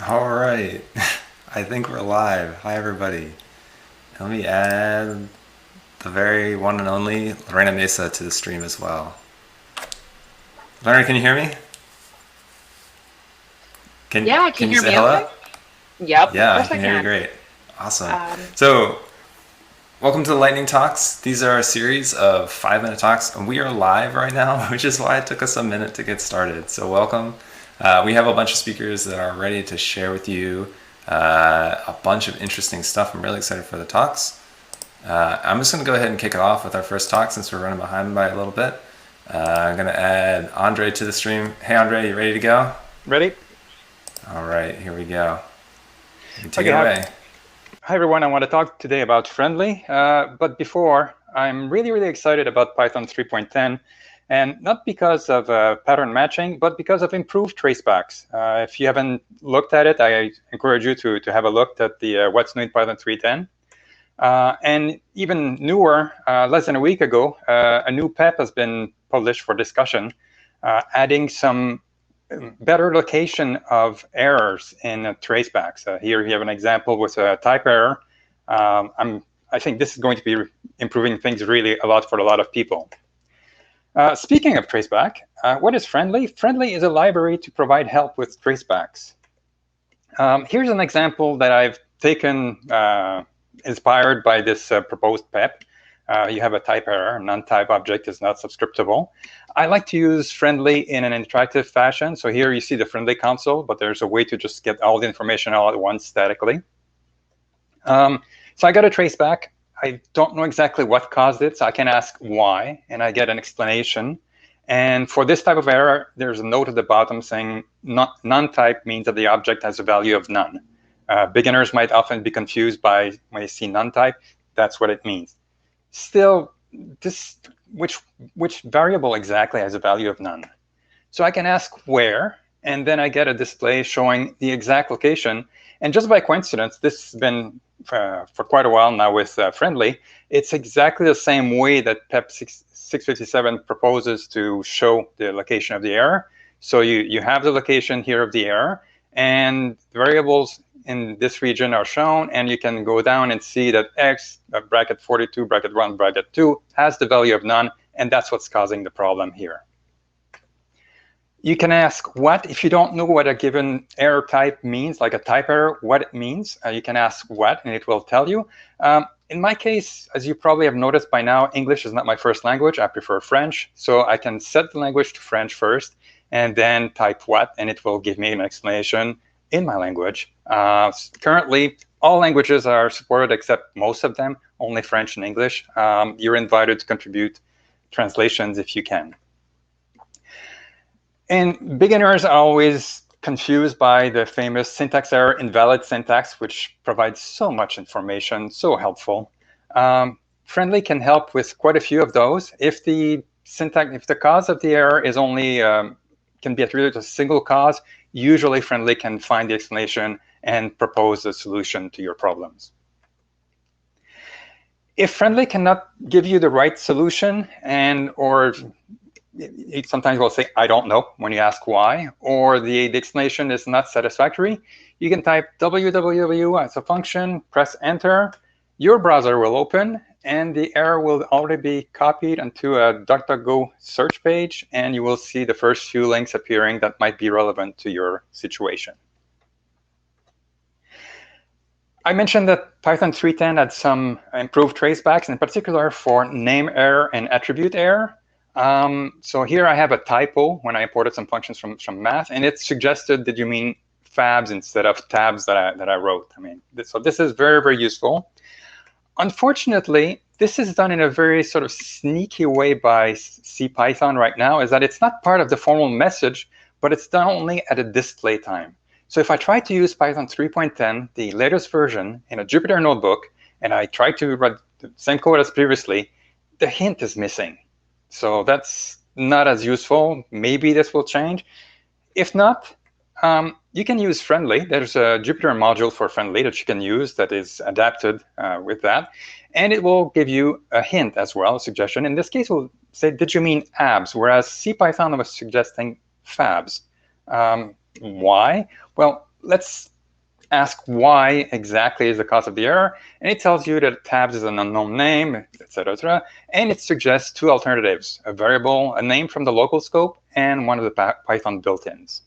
All right. I think we're live. Hi, everybody. Let me add the very one and only Lorena Mesa to the stream as well. Lorena, can you hear me? Can Yeah, can can you you hear say me okay? hello? Yep, of Yeah, I course I can hear you can. great. Awesome. Um, So, welcome to the Lightning Talks. These are a series of 5 minute talks, and we are live right now, which is why it took us a minute to get started. So, welcome. We have a bunch of speakers that are ready to share with you a bunch of interesting stuff. I'm really excited for the talks. I'm just going to go ahead and kick it off with our first talk since we're running behind by a little bit. I'm going to add Andre to the stream. Hey, Andre, you ready to go? Ready? All right, here we go. You take Okay, it hi, away. hi everyone. I want to talk today about Friendly, but before, I'm really excited about Python 3.10, and not because of pattern matching, but because of improved tracebacks. If you haven't looked at it, I encourage you to have a look at the What's New in Python 3.10. And even newer, less than a week ago, a new PEP has been published for discussion, adding some better location of errors in tracebacks. Here you have an example with a type error. I think this is going to be improving things really a lot for a lot of people. Speaking of traceback, what is Friendly? Friendly is a library to provide help with tracebacks. Here's an example that I've taken inspired by this proposed PEP. You have a type error, non-type object is not subscriptable. I like to use Friendly in an interactive fashion. So here you see the Friendly console, but there's a way to just get all the information all at once statically. So I got a traceback. I don't know exactly what caused it, so I can ask why, and I get an explanation. And for this type of error, there's a note at the bottom saying non-type means that the object has a value of none. Beginners might often be confused by when you see non-type. That's what it means. Still, which variable exactly has a value of none? So I can ask where, and then I get a display showing the exact location. And just by coincidence, this has been for quite a while now with Friendly. It's exactly the same way that PEP 657 proposes to show the location of the error. So you have the location here of the error, and the variables in this region are shown, and you can go down and see that x, bracket 42, bracket 1, bracket 2, has the value of none, and that's what's causing the problem here. You can ask what, if you don't know what a given error type means, like a type error, what it means, you can ask what, and it will tell you. In my case, as you probably have noticed by now, English is not my first language. I prefer French. So I can set the language to French first, and then type what, and it will give me an explanation in my language. Currently, all languages are supported except most of them, only French and English. You're invited to contribute translations if you can. And beginners are always confused by the famous syntax error, invalid syntax, which provides so much information, so helpful. Friendly can help with quite a few of those. If the cause of the error is only can be attributed to a single cause, usually Friendly can find the explanation and propose a solution to your problems. If Friendly cannot give you the right solution, or it sometimes will say, I don't know, when you ask why, or the explanation is not satisfactory, you can type www as a function, press enter, your browser will open, and the error will already be copied onto a DuckDuckGo search page, and you will see the first few links appearing that might be relevant to your situation. I mentioned that Python 3.10 had some improved tracebacks, in particular for name error and attribute error. So here I have a typo when I imported some functions from math, and it suggested that you mean fabs instead of tabs that I wrote. So this is very useful. Unfortunately, this is done in a very sort of sneaky way by CPython right now, is that it's not part of the formal message, but it's done only at a display time. So if I try to use Python 3.10, the latest version, in a Jupyter notebook, and I try to run the same code as previously, the hint is missing. So that's not as useful. Maybe this will change. If not, you can use Friendly. There's a Jupyter module for Friendly that you can use that is adapted with that. And it will give you a hint as well, a suggestion. In this case, we'll say, did you mean abs? Whereas CPython was suggesting fabs. Why? Well, let's ask why exactly is the cause of the error, and it tells you that tabs is an unknown name, etc., and it suggests two alternatives: a variable, a name from the local scope, and one of the Python built-ins.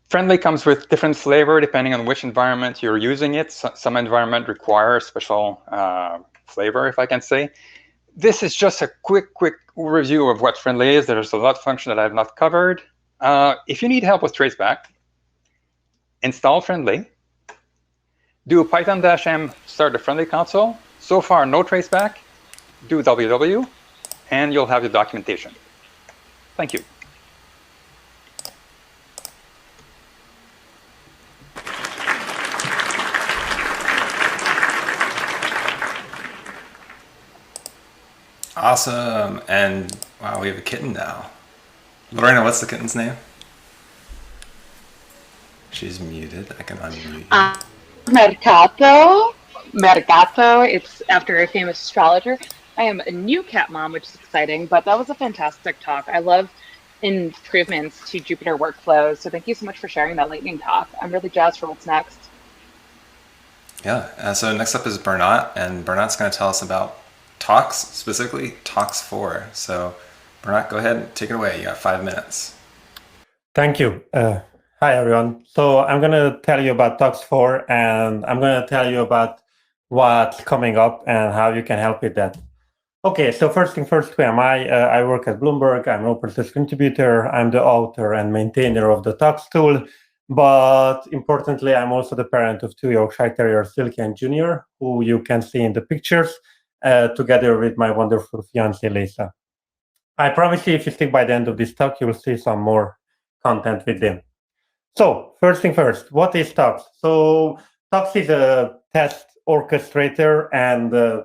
Friendly comes with different flavor depending on which environment you're using it. Some environment require special flavor, if I can say. This is just a quick review of what Friendly is. There's a lot of function that I have not covered. If you need help with traceback, install Friendly, do python-m start the Friendly console. So far, no traceback. Do www, and you'll have the documentation. Thank you. Awesome. And wow, we have a kitten now. Lorena, what's the kitten's name? She's muted. I can unmute you. Mercato. Mercato. It's after a famous astrologer. I am a new cat mom, which is exciting, but that was a fantastic talk. I love improvements to Jupyter workflows. So thank you so much for sharing that lightning talk. I'm really jazzed for what's next. Yeah. So next up is Bernat, and Bernat's going to tell us about talks, specifically talks 4. So Bernat, go ahead and take it away. You got 5 minutes. Thank you. Hi, everyone. So I'm going to tell you about talks 4, and I'm going to tell you about what's coming up and how you can help with that. Okay, so first thing first, who am I? I work at Bloomberg. I'm an open source contributor. I'm the author and maintainer of the talks tool. But importantly, I'm also the parent of 2 Yorkshire Terriers, Silky and Junior, who you can see in the pictures, together with my wonderful fiancée, Lisa. I promise you, if you stick by the end of this talk, you will see some more content with them. So first thing first, what is Tux? So Tux is a test orchestrator and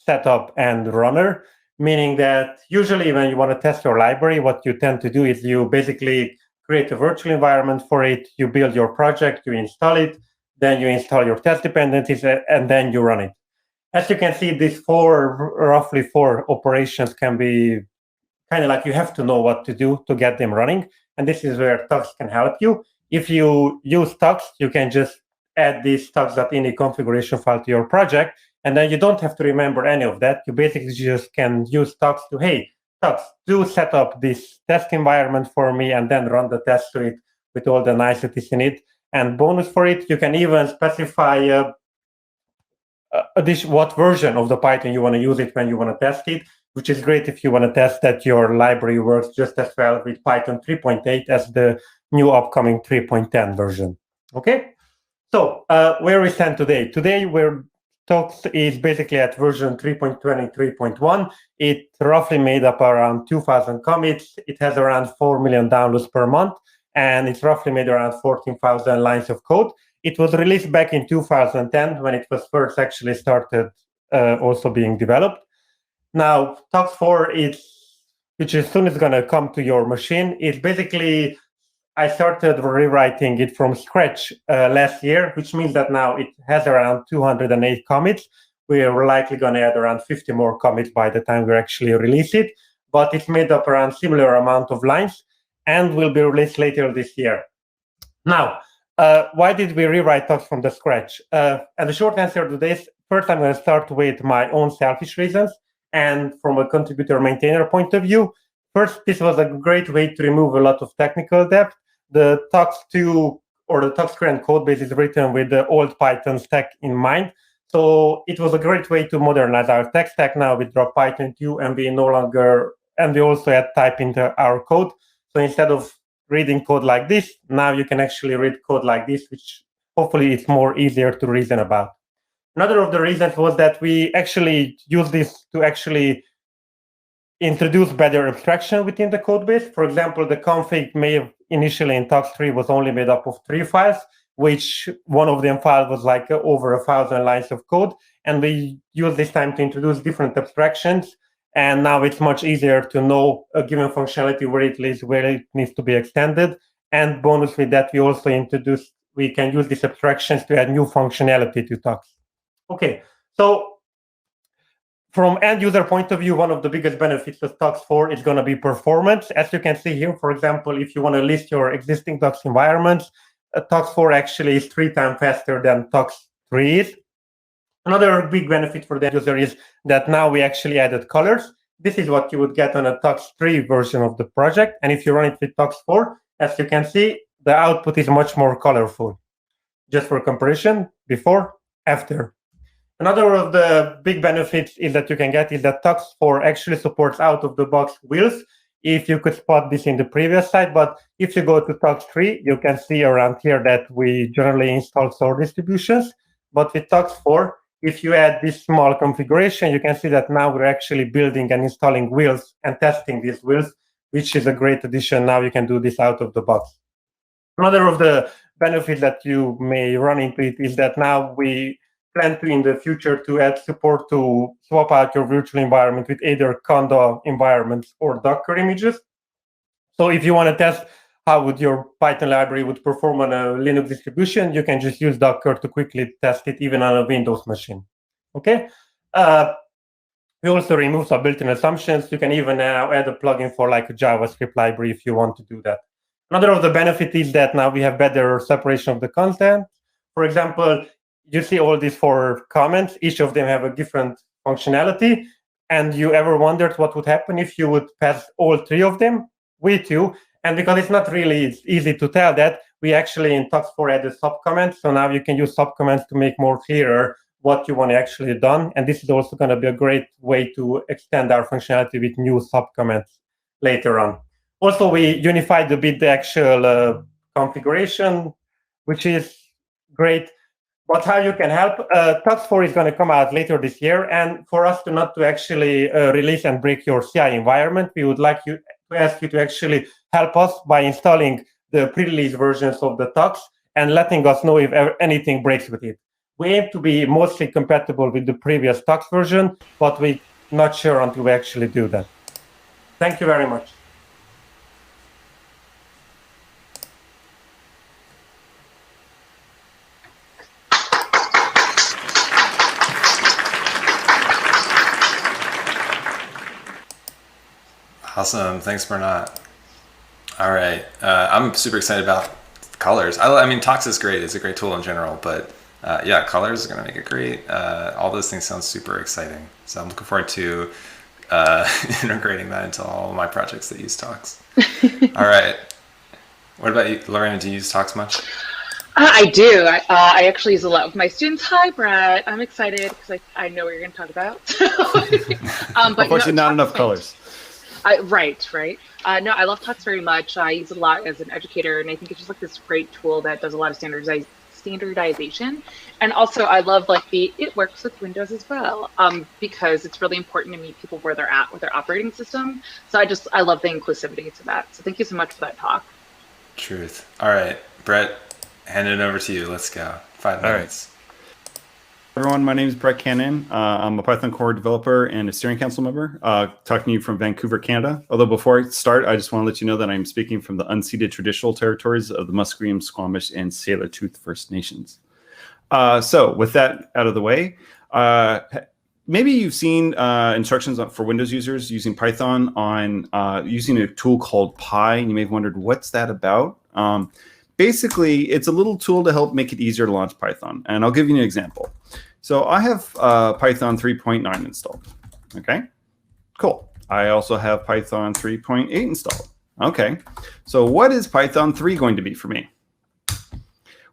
setup and runner, meaning that usually when you want to test your library, what you tend to do is you basically create a virtual environment for it, you build your project, you install it, then you install your test dependencies, and then you run it. As you can see, these roughly four operations can be kind of like you have to know what to do to get them running. And this is where Tux can help you. If you use Tux, you can just add this tux.ini configuration file to your project, and then you don't have to remember any of that. You basically just can use Tux to, hey, Tux, do set up this test environment for me and then run the test to it with all the niceties in it. And bonus for it, you can even specify what version of the Python you want to use it when you want to test it, which is great if you want to test that your library works just as well with Python 3.8 as the new upcoming 3.10 version. Okay, so where we stand today? Today, where Tux is basically at version 3.23.1. It roughly made up around 2,000 commits. It has around 4 million downloads per month, and it's roughly made around 14,000 lines of code. It was released back in 2010 when it was first actually started also being developed. Now, Tux 4 which as soon as going to come to your machine, it's basically, I started rewriting it from scratch last year, which means that now it has around 208 commits. We're likely going to add around 50 more commits by the time we actually release it, but it's made up around similar amount of lines and will be released later this year. Now, why did we rewrite Tux from the scratch? And the short answer to this, first I'm going to start with my own selfish reasons. And from a contributor maintainer point of view, first, this was a great way to remove a lot of technical debt. The Tux2 or the Tux current code base is written with the old Python stack in mind. So it was a great way to modernize our tech stack now with Drop Python 2, and we also add type into our code. So instead of reading code like this, now you can actually read code like this, which hopefully is more easier to reason about. Another of the reasons was that we actually use this to actually introduce better abstraction within the code base. For example, the config initially in Tux 3 was only made up of 3 files, which one of them file was like over 1,000 lines of code. And we use this time to introduce different abstractions. And now it's much easier to know a given functionality where it lives, where it needs to be extended. And bonus with that, we can use these abstractions to add new functionality to Tux. Okay, so from end user point of view, one of the biggest benefits of Tux4 is going to be performance. As you can see here, for example, if you want to list your existing Tux environments, Tux4 actually is 3 times faster than Tux3 is. Another big benefit for the end user is that now we actually added colors. This is what you would get on a Tux3 version of the project. And if you run it with Tux4, as you can see, the output is much more colorful. Just for comparison, before, after. Another of the big benefits is that you can get is that Tux4 actually supports out-of-the-box wheels. If you could spot this in the previous slide, but if you go to Tux3, you can see around here that we generally install source distributions. But with Tux4, if you add this small configuration, you can see that now we're actually building and installing wheels and testing these wheels, which is a great addition. Now you can do this out of the box. Another of the benefits that you may run into it is that now we plan to, in the future, to add support to swap out your virtual environment with either Conda environments or Docker images. So if you want to test how would your Python library would perform on a Linux distribution, you can just use Docker to quickly test it even on a Windows machine. Okay. We also remove some built-in assumptions. You can even now add a plugin for like a JavaScript library if you want to do that. Another of the benefits is that now we have better separation of the content. For example, you see all these 4 comments. Each of them have a different functionality. And you ever wondered what would happen if you would pass all 3 of them with you? And because it's not really easy to tell that, we actually in Tux4 added sub-comments. So now you can use sub-comments to make more clearer what you want to actually done. And this is also going to be a great way to extend our functionality with new sub-comments later on. Also, we unified a bit the actual configuration, which is great. But how you can help, Tux4 is going to come out later this year. And for us to not to actually release and break your CI environment, we would like you to ask you to actually help us by installing the pre-release versions of the Tux and letting us know if anything breaks with it. We aim to be mostly compatible with the previous Tux version, but we're not sure until we actually do that. Thank you very much. Awesome. Thanks, Bernat. All right. I'm super excited about colors. I mean, Tux is great. It's a great tool in general, but yeah, colors is going to make it great. All those things sound super exciting. So I'm looking forward to integrating that into all of my projects that use Tux. All right. What about you, Lorena? Do you use Tux much? I do. I actually use a lot with my students. Hi, Brett. I'm excited because I know what you're going to talk about. But unfortunately, not enough colors. Right. No, I love Tux very much. I use it a lot as an educator, and I think it's just like this great tool that does a lot of standardization. And also, I love like it works with Windows as well, because it's really important to meet people where they're at with their operating system. So I love the inclusivity to that. So thank you so much for that talk. Truth. All right, Brett, hand it over to you. Let's go. 5 minutes. Everyone, my name is Brett Cannon. I'm a Python core developer and a steering council member, talking to you from Vancouver, Canada. Although before I start, I just want to let you know that I'm speaking from the unceded traditional territories of the Musqueam, Squamish, and Tsleil-Waututh First Nations. So with that out of the way, maybe you've seen instructions for Windows users using Python on using a tool called Pi, and you may have wondered, what's that about? Basically, it's a little tool to help make it easier to launch Python. And I'll give you an example. So I have Python 3.9 installed. Okay, cool. I also have Python 3.8 installed. Okay, so what is Python 3 going to be for me?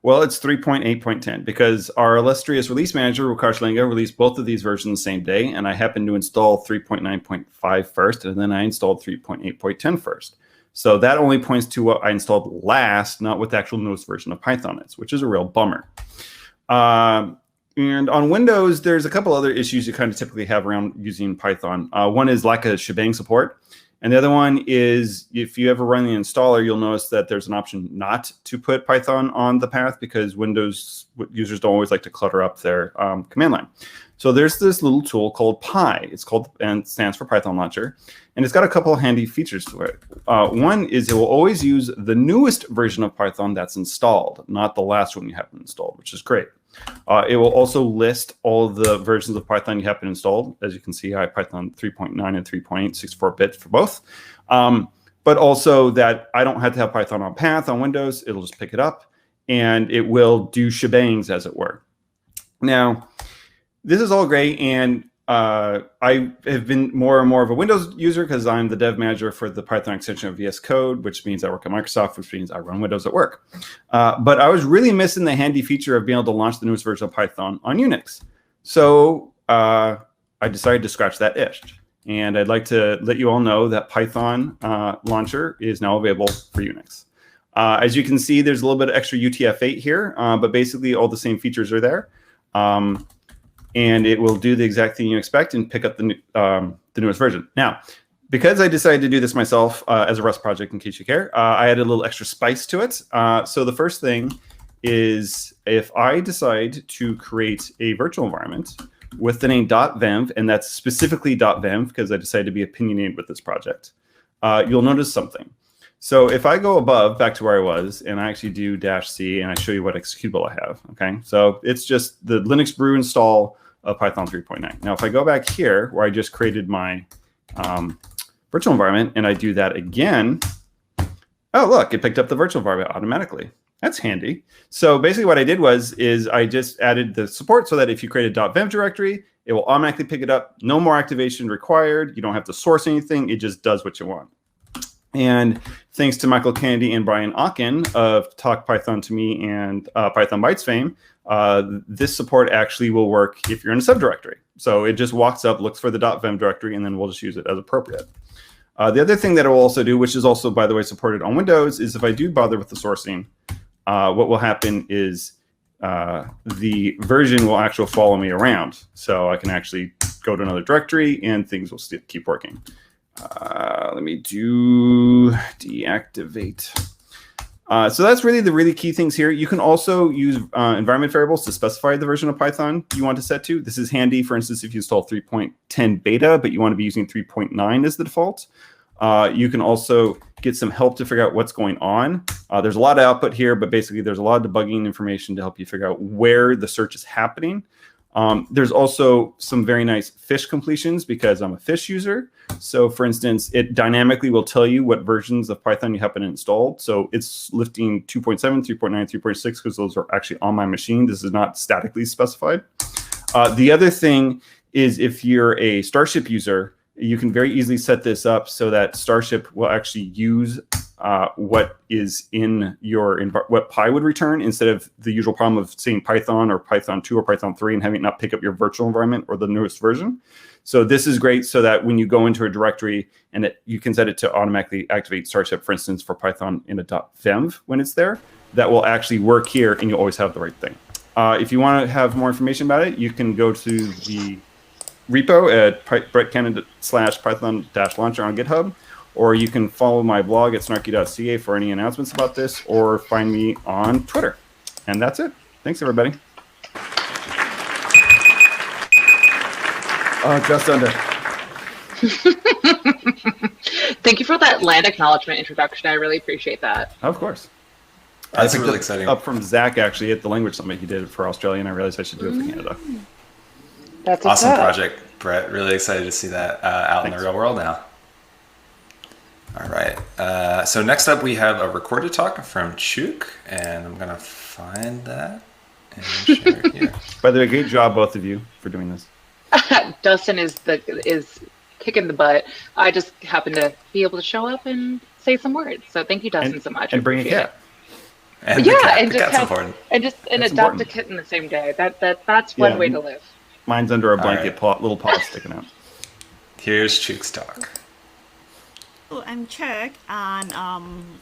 Well, it's 3.8.10 because our illustrious release manager, Rukash Linga, released both of these versions the same day. And I happened to install 3.9.5 first, and then I installed 3.8.10 first. So that only points to what I installed last, not what the actual newest version of Python is, which is a real bummer. And on Windows, there's a couple other issues you kind of typically have around using Python. One is lack of shebang support. And the other one is if you ever run the installer, you'll notice that there's an option not to put Python on the path because Windows users don't always like to clutter up their command line. So there's this little tool called Pi. It's called, and it stands for Python Launcher. And it's got a couple of handy features to it. One is it will always use the newest version of Python that's installed, not the last one you have installed, which is great. It will also list all the versions of Python you happen installed. As you can see, I have Python 3.9 and 3.8, 64-bit for both. But also that I don't have to have Python on path on Windows. It'll just pick it up, and it will do shebangs, as it were. Now, this is all great, and I have been more and more of a Windows user because I'm the dev manager for the Python extension of VS Code, which means I work at Microsoft, which means I run Windows at work. But I was really missing the handy feature of being able to launch the newest version of Python on Unix. So I decided to scratch that itch. And I'd like to let you all know that Python launcher is now available for Unix. As you can see, there's a little bit of extra UTF-8 here, but basically all the same features are there. And it will do the exact thing you expect and pick up the newest version. Now, because I decided to do this myself as a Rust project, in case you care, I added a little extra spice to it. So the first thing is if I decide to create a virtual environment with the name .venv, and that's specifically .venv because I decided to be opinionated with this project, you'll notice something. So if I go above, back to where I was, and I actually do -C, and I show you what executable I have, okay? So it's just the Linux brew install of Python 3.9. Now, if I go back here, where I just created my virtual environment, and I do that again, oh, look, it picked up the virtual environment automatically. That's handy. So basically what I did is I just added the support so that if you create a .venv directory, it will automatically pick it up. No more activation required. You don't have to source anything. It just does what you want. And thanks to Michael Kennedy and Brian Ocken of Talk Python to Me and Python Bytes fame, this support actually will work if you're in a subdirectory. So it just walks up, looks for the .venv directory, and then we'll just use it as appropriate. The other thing that it will also do, which is also, by the way, supported on Windows, is if I do bother with the sourcing, what will happen is the version will actually follow me around. So I can actually go to another directory and things will still keep working. Let me do deactivate. So that's really the really key things here. You can also use environment variables to specify the version of Python you want to set to. This is handy, for instance, if you install 3.10 beta, but you want to be using 3.9 as the default. You can also get some help to figure out what's going on. There's a lot of output here, but basically there's a lot of debugging information to help you figure out where the search is happening. There's also some very nice fish completions because I'm a fish user. So for instance, it dynamically will tell you what versions of Python you happen to install. So it's lifting 2.7, 3.9, 3.6 because those are actually on my machine. This is not statically specified. The other thing is if you're a Starship user, you can very easily set this up so that Starship will actually use what is in your what Pi would return instead of the usual problem of saying Python or Python 2 or Python 3 and having it not pick up your virtual environment or the newest version. So this is great so that when you go into a directory and you can set it to automatically activate Starship, for instance, for Python in a .venv when it's there, that will actually work here and you'll always have the right thing. If you want to have more information about it, you can go to the repo at brettcannon/python-launcher on GitHub, or you can follow my blog at snarky.ca for any announcements about this, or find me on Twitter. And that's it. Thanks, everybody. Just under. Thank you for that land acknowledgement introduction. I really appreciate that. Of course. That's I really exciting. Up from Zach, actually, at the Language Summit. He did it for Australia, and I realized I should do it for Canada. That's Awesome project, Brett. Really excited to see that out in the real world now. All right. So next up, we have a recorded talk from Chuk, and I'm going to find that and share it here. By the way, great job, both of you, for doing this. Dustin is kicking the butt. I just happen to be able to show up and say some words. So thank you, Dustin, so much. And bring a cat. And yeah, the cat. and The just cat's important. and That's adopt important. a kitten the same day. That's one way to live. Mine's under a All blanket, little paw sticking out. Here's Chuk's talk. Hello, I'm Chuk, and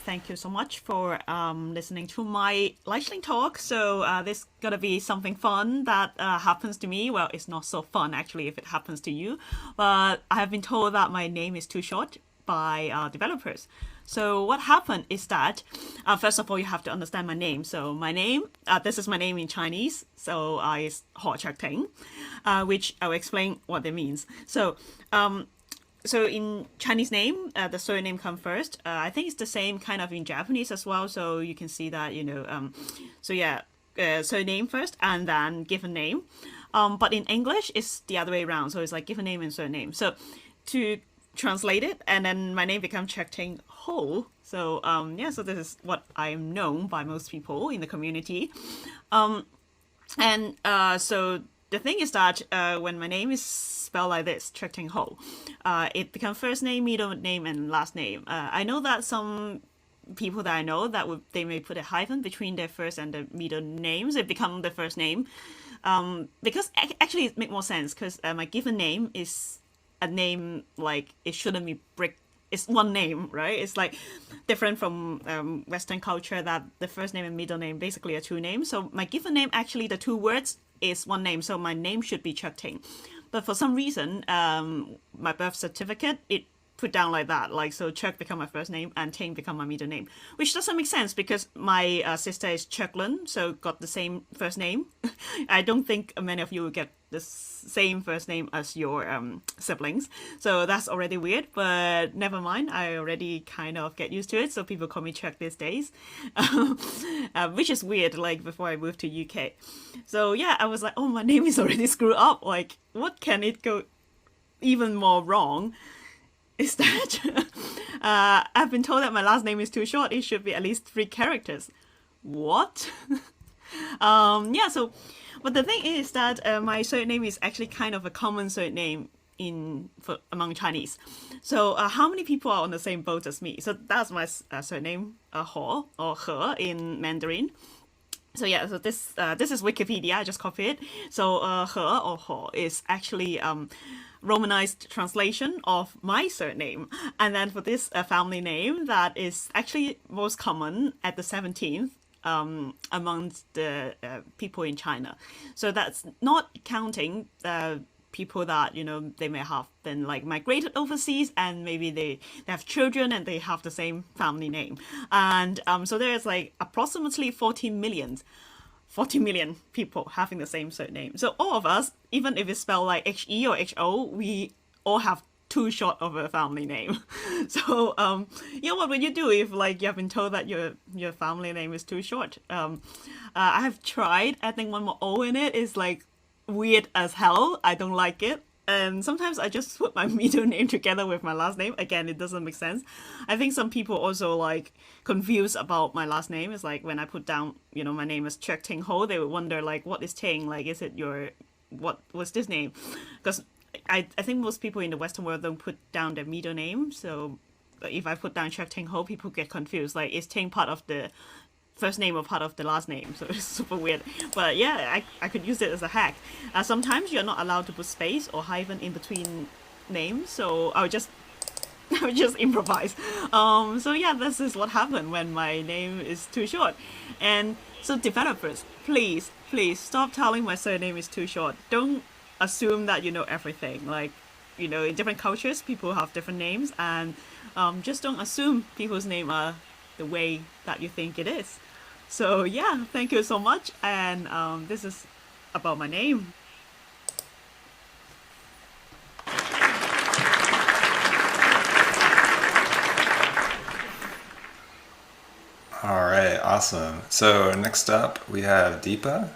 thank you so much for listening to my lightning talk. So this is gonna be something fun that happens to me. Well, it's not so fun actually if it happens to you, but I have been told that my name is too short by developers. So what happened is that first of all you have to understand my name. So my name, this is my name in Chinese. So it's Ho Chuk Ting, which I'll explain what it means. So. So in Chinese name, the surname comes first. I think it's the same kind of in Japanese as well. So you can see that, so yeah, surname first and then given name. But in English, it's the other way around. So it's like given name and surname. So to translate it, and then my name becomes Chek-Ting Ho. So so this is what I'm known by most people in the community. So the thing is that when my name is spelled like this, Chek-Ting Ho, it becomes first name, middle name, and last name. I know that some people that I know that they may put a hyphen between their first and the middle names. It become the first name. Because actually it makes more sense because my given name is a name like it shouldn't be it's one name, right? It's like different from Western culture that the first name and middle name basically are two names. So my given name, actually the two words is one name. So my name should be Chek-Ting. But for some reason, my birth certificate, it put down like that, like so Chek become my first name and Ting become my middle name, which doesn't make sense because my sister is Cheklin, so got the same first name. I don't think many of you will get the same first name as your siblings, so that's already weird, but never mind, I already kind of get used to it, so people call me Chek these days, which is weird, like before I moved to UK. So yeah, I was like, oh, my name is already screwed up, like what can it go even more wrong? Is that I've been told that my last name is too short. It should be at least 3 characters. What? So, but the thing is that my surname is actually kind of a common surname among Chinese. So how many people are on the same boat as me? So that's my surname, Ho or He in Mandarin. So yeah, so this is Wikipedia. I just copied it. So He or Ho is actually Romanized translation of my surname, and then for this family name that is actually most common at the 17th amongst the people in China. So that's not counting people that they may have been like migrated overseas and maybe they have children and they have the same family name, and so there's like approximately 40 million people having the same surname. So all of us, even if it's spelled like H-E or H-O, we all have too short of a family name. So what would you do if like you have been told that your family name is too short? I have tried adding one more O in it. It's like weird as hell. I don't like it. And sometimes I just put my middle name together with my last name. Again, it doesn't make sense. I think some people also like confused about my last name. It's like when I put down, my name is Chek-Ting Ho, they would wonder like, what is Ting? Like, is it what was this name? Because I think most people in the Western world don't put down their middle name. So if I put down Chek-Ting Ho, people get confused. Like, is Ting part of the first name or part of the last name? So it's super weird, but yeah, I could use it as a hack. Sometimes you're not allowed to put space or hyphen in between names, so I would just improvise. So yeah, this is what happened when my name is too short. And so developers, please stop telling my surname is too short. Don't assume that you know everything. Like, in different cultures people have different names, and just don't assume people's name are the way that you think it is. So yeah, thank you so much, and this is about my name. All right, awesome. So next up we have Deepa,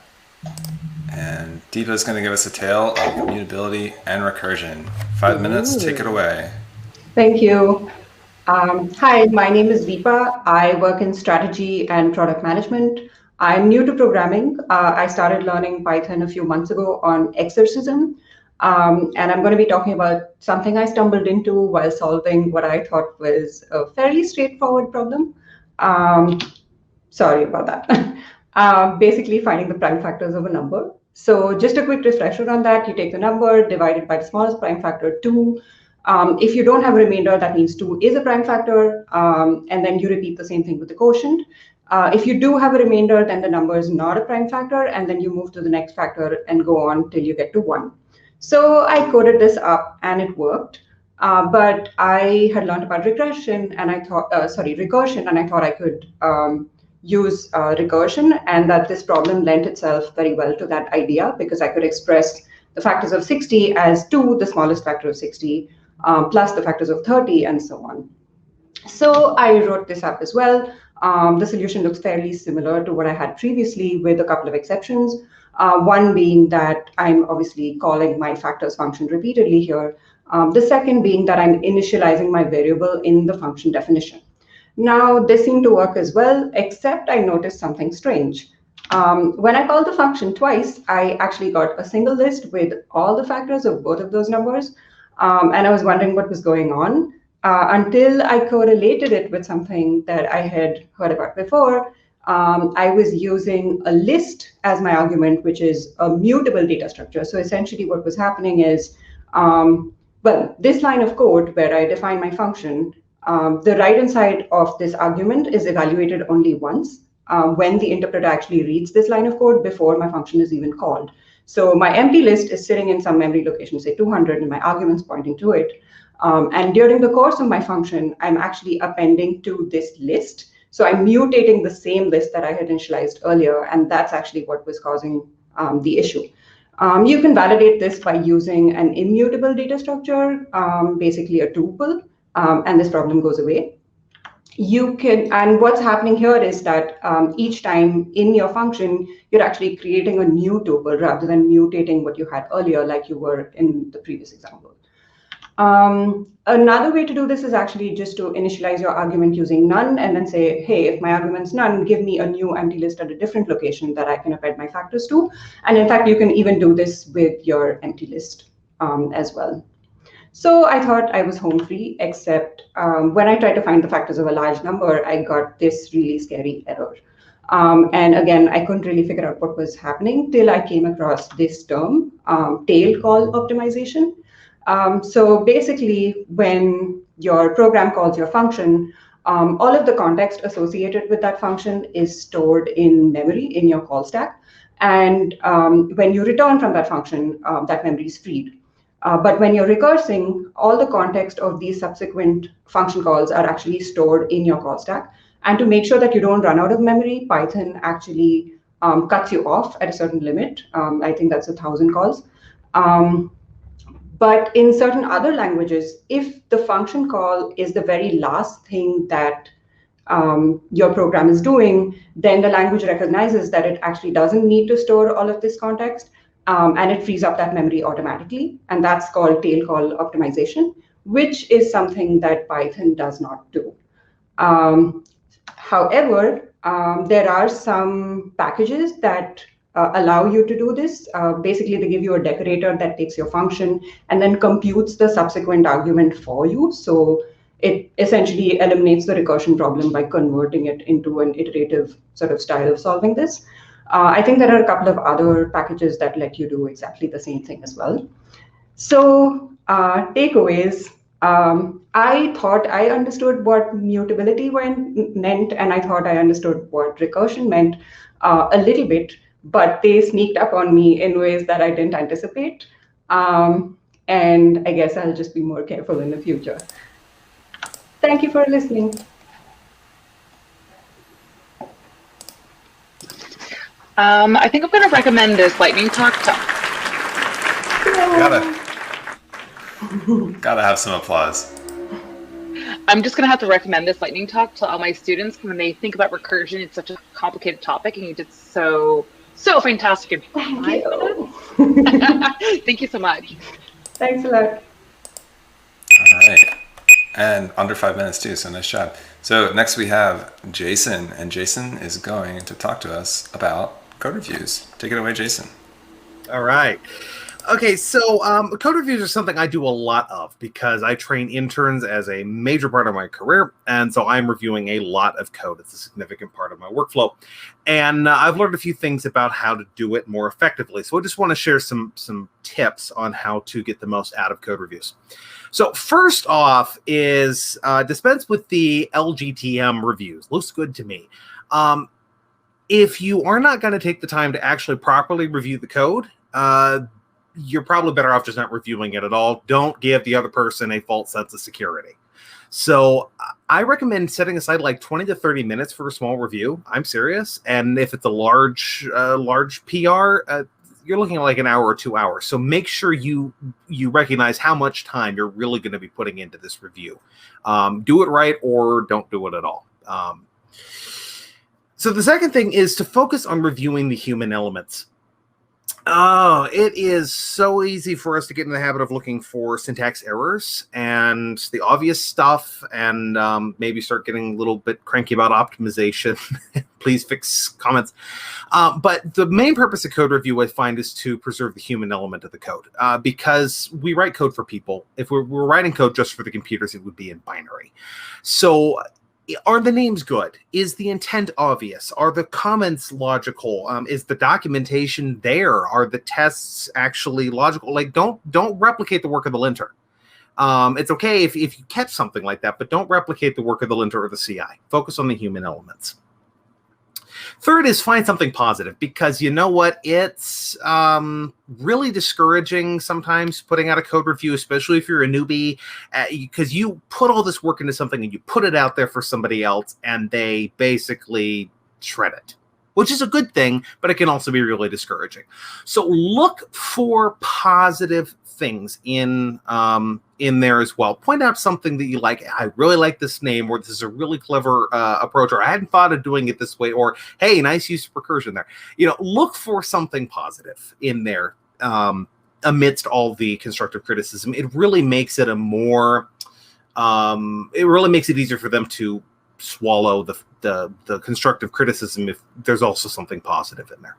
and Deepa is going to give us a tale of immutability and recursion. 5 minutes, take it away. Thank you. Hi, my name is Deepa. I work in strategy and product management. I'm new to programming. I started learning Python a few months ago on Exercism. And I'm going to be talking about something I stumbled into while solving what I thought was a fairly straightforward problem. Sorry about that. Basically finding the prime factors of a number. So just a quick refresher on that. You take the number, divide it by the smallest prime factor, 2. If you don't have a remainder, that means 2 is a prime factor, and then you repeat the same thing with the quotient. If you do have a remainder, then the number is not a prime factor, and then you move to the next factor and go on till you get to 1. So I coded this up and it worked, but I had learned about regression and I thought, recursion, and I thought I could use recursion, and that this problem lent itself very well to that idea because I could express the factors of 60 as 2, the smallest factor of 60, plus the factors of 30, and so on. So I wrote this up as well. The solution looks fairly similar to what I had previously, with a couple of exceptions. One being that I'm obviously calling my factors function repeatedly here. The second being that I'm initializing my variable in the function definition. Now, this seemed to work as well, except I noticed something strange. When I called the function twice, I actually got a single list with all the factors of both of those numbers. And I was wondering what was going on until I correlated it with something that I had heard about before. I was using a list as my argument, which is a mutable data structure. So essentially what was happening is, well, this line of code where I define my function, the right-hand side of this argument is evaluated only once when the interpreter actually reads this line of code before my function is even called. So my empty list is sitting in some memory location, say 200, and my argument's pointing to it. And during the course of my function, I'm actually appending to this list. So I'm mutating the same list that I had initialized earlier, and that's actually what was causing the issue. You can validate this by using an immutable data structure, basically a tuple, and this problem goes away. You can, and what's happening here is that each time in your function, you're actually creating a new tuple rather than mutating what you had earlier, like you were in the previous example. Another way to do this is actually just to initialize your argument using none and then say, hey, if my argument's none, give me a new empty list at a different location that I can append my factors to. And in fact, you can even do this with your empty list as well. So I thought I was home free, except when I tried to find the factors of a large number, I got this really scary error. And again, I couldn't really figure out what was happening till I came across this term, tail call optimization. So basically, when your program calls your function, all of the context associated with that function is stored in memory in your call stack. And when you return from that function, that memory is freed. But when you're recursing, all the context of these subsequent function calls are actually stored in your call stack. And to make sure that you don't run out of memory, Python actually cuts you off at a certain limit. I think that's 1,000 calls. But in certain other languages, if the function call is the very last thing that your program is doing, then the language recognizes that it actually doesn't need to store all of this context, and it frees up that memory automatically. And that's called tail call optimization, which is something that Python does not do. However, there are some packages that allow you to do this. Basically, they give you a decorator that takes your function and then computes the subsequent argument for you. So it essentially eliminates the recursion problem by converting it into an iterative sort of style of solving this. I think there are a couple of other packages that let you do exactly the same thing as well. So takeaways. I thought I understood what mutability meant, and I thought I understood what recursion meant a little bit, but they sneaked up on me in ways that I didn't anticipate. And I guess I'll just be more careful in the future. Thank you for listening. I think I'm going to recommend this lightning talk to. Gotta have some applause. I'm just going to have to recommend this lightning talk to all my students when they think about recursion. It's such a complicated topic, and you did so fantastic in 5 minutes. Thank you so much. Thanks a lot. All right. And under 5 minutes too, so nice job. So next we have Jason, and Jason is going to talk to us about code reviews. Take it away, Jason. All right. Okay, so code reviews are something I do a lot of because I train interns as a major part of my career, and so I'm reviewing a lot of code. It's a significant part of my workflow, and I've learned a few things about how to do it more effectively. So I just want to share some tips on how to get the most out of code reviews. So first off is dispense with the LGTM reviews. Looks good to me. If you are not going to take the time to actually properly review the code, you're probably better off just not reviewing it at all. Don't give the other person a false sense of security. So I recommend setting aside like 20 to 30 minutes for a small review. I'm serious. And if it's a large PR, you're looking at like an hour or 2 hours. So make sure you recognize how much time you're really going to be putting into this review. Do it right or don't do it at all. So the second thing is to focus on reviewing the human elements. Oh, it is so easy for us to get in the habit of looking for syntax errors and the obvious stuff, and maybe start getting a little bit cranky about optimization. Please fix comments. But the main purpose of code review, I find, is to preserve the human element of the code, because we write code for people. If we're writing code just for the computers, it would be in binary. So are the names good? Is the intent obvious? Are the comments logical? Is the documentation there? Are the tests actually logical? Like, don't replicate the work of the linter. It's okay if you kept something like that, but don't replicate the work of the linter or the CI. Focus on the human elements. Third is find something positive, because you know what? It's really discouraging sometimes putting out a code review, especially if you're a newbie, because you put all this work into something and you put it out there for somebody else and they basically shred it, which is a good thing, but it can also be really discouraging. So look for positive things in there as well. Point out something that you like. I really like this name, or this is a really clever approach, or I hadn't thought of doing it this way, or hey, nice use of recursion there. Look for something positive in there amidst all the constructive criticism. It really makes it it really makes it easier for them to swallow the constructive criticism if there's also something positive in there.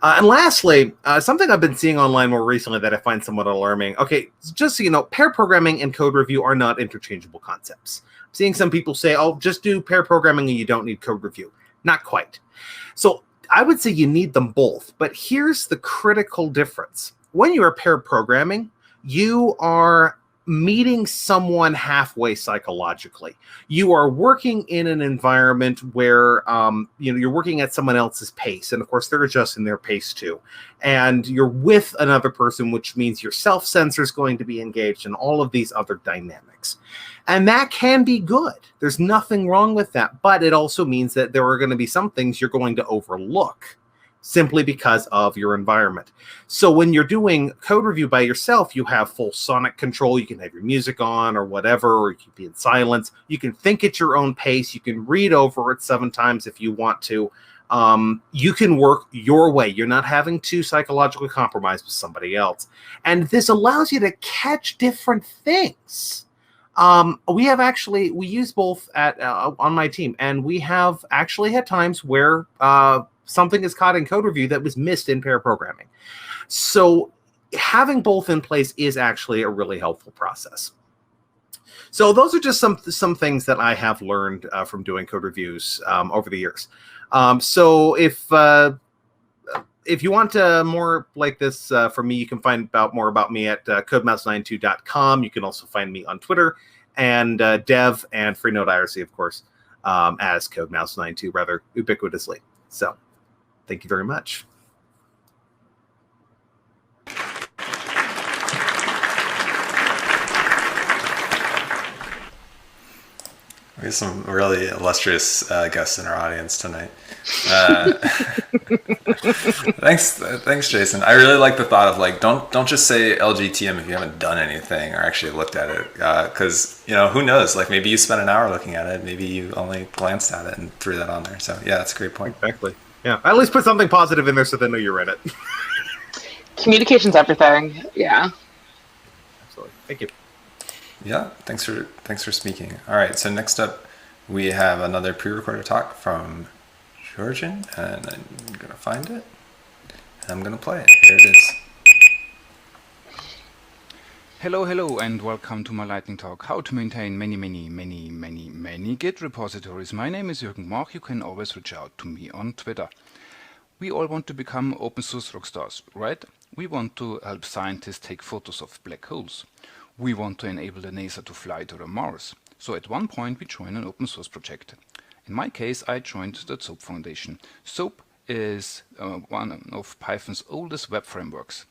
And lastly, something I've been seeing online more recently that I find somewhat alarming. Okay, just so you know, pair programming and code review are not interchangeable concepts. I'm seeing some people say, oh, just do pair programming and you don't need code review. Not quite. So I would say you need them both. But here's the critical difference. When you are pair programming, you are meeting someone halfway psychologically. You are working in an environment where you're working at someone else's pace, and of course they're adjusting their pace too. And you're with another person, which means your self-sensor is going to be engaged in all of these other dynamics. And that can be good. There's nothing wrong with that, but it also means that there are going to be some things you're going to overlook simply because of your environment. So when you're doing code review by yourself, you have full sonic control. You can have your music on or whatever, or you can be in silence. You can think at your own pace. You can read over it 7 times if you want to. You can work your way. You're not having to psychologically compromise with somebody else. And this allows you to catch different things. We use both on my team, and we have actually had times where something is caught in code review that was missed in pair programming. So having both in place is actually a really helpful process. So those are just some things that I have learned from doing code reviews over the years. So if you want more like this from me, you can find out more about me at codemouse92.com. You can also find me on Twitter and Dev and Freenode IRC, of course, as CodeMouse92 rather ubiquitously. So thank you very much. We have some really illustrious guests in our audience tonight. Thanks, Jason. I really like the thought of like don't just say LGTM if you haven't done anything or actually looked at it, because who knows? Like maybe you spent an hour looking at it, maybe you only glanced at it and threw that on there. So yeah, that's a great point. Exactly. Yeah, at least put something positive in there so they know you read it. Communication's everything. Yeah. Absolutely. Thank you. Yeah, thanks for speaking. All right, so next up we have another pre-recorded talk from Georgian, and I'm gonna find it. And I'm gonna play it. Here it is. Hello, and welcome to my lightning talk, how to maintain many Git repositories. My name is Jürgen Moch. You can always reach out to me on Twitter. We all want to become open source rockstars, right? We want to help scientists take photos of black holes. We want to enable the NASA to fly to the Mars. So at one point we join an open source project. In my case, I joined the SOAP Foundation. SOAP is one of Python's oldest web frameworks.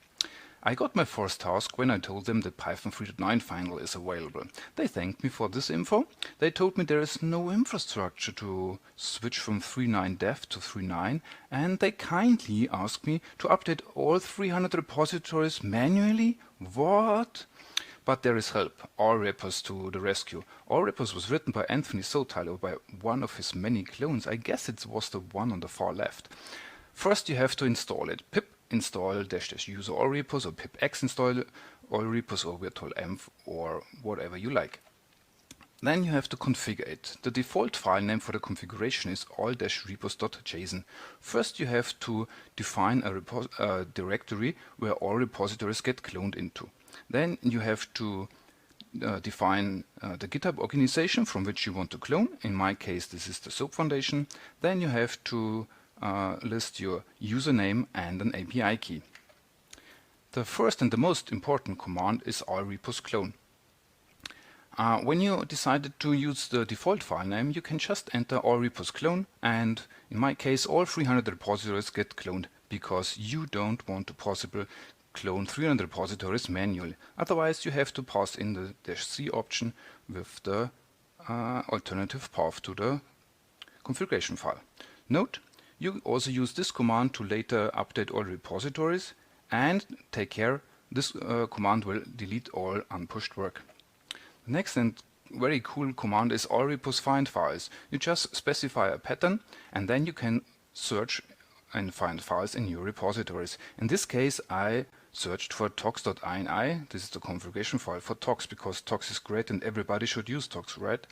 I got my first task when I told them that Python 3.9 final is available. They thanked me for this info. They told me there is no infrastructure to switch from 3.9 dev to 3.9, and they kindly asked me to update all 300 repositories manually. What? But there is help. Allrepos to the rescue. Allrepos was written by Anthony Sotile, or by one of his many clones. I guess it was the one on the far left. First you have to install it. Pip install -- user allrepos, or pip x install allrepos, or virtualenv, or whatever you like. Then you have to configure it. The default file name for the configuration is all-repos.json. First you have to define a directory where all repositories get cloned into. Then you have to define the GitHub organization from which you want to clone. In my case, this is the SOAP Foundation. Then you have to list your username and an API key. The first and the most important command is allrepos clone. When you decided to use the default file name, you can just enter allrepos clone, and in my case all 300 repositories get cloned, because you don't want to possibly clone 300 repositories manually. Otherwise you have to pass in the -c option with the alternative path to the configuration file. Note, you also use this command to later update all repositories, and take care, this command will delete all unpushed work. The next and very cool command is allrepos find files. You just specify a pattern, and then you can search and find files in your repositories. In this case I searched for tox.ini. This is the configuration file for Tox, because Tox is great and everybody should use Tox, right?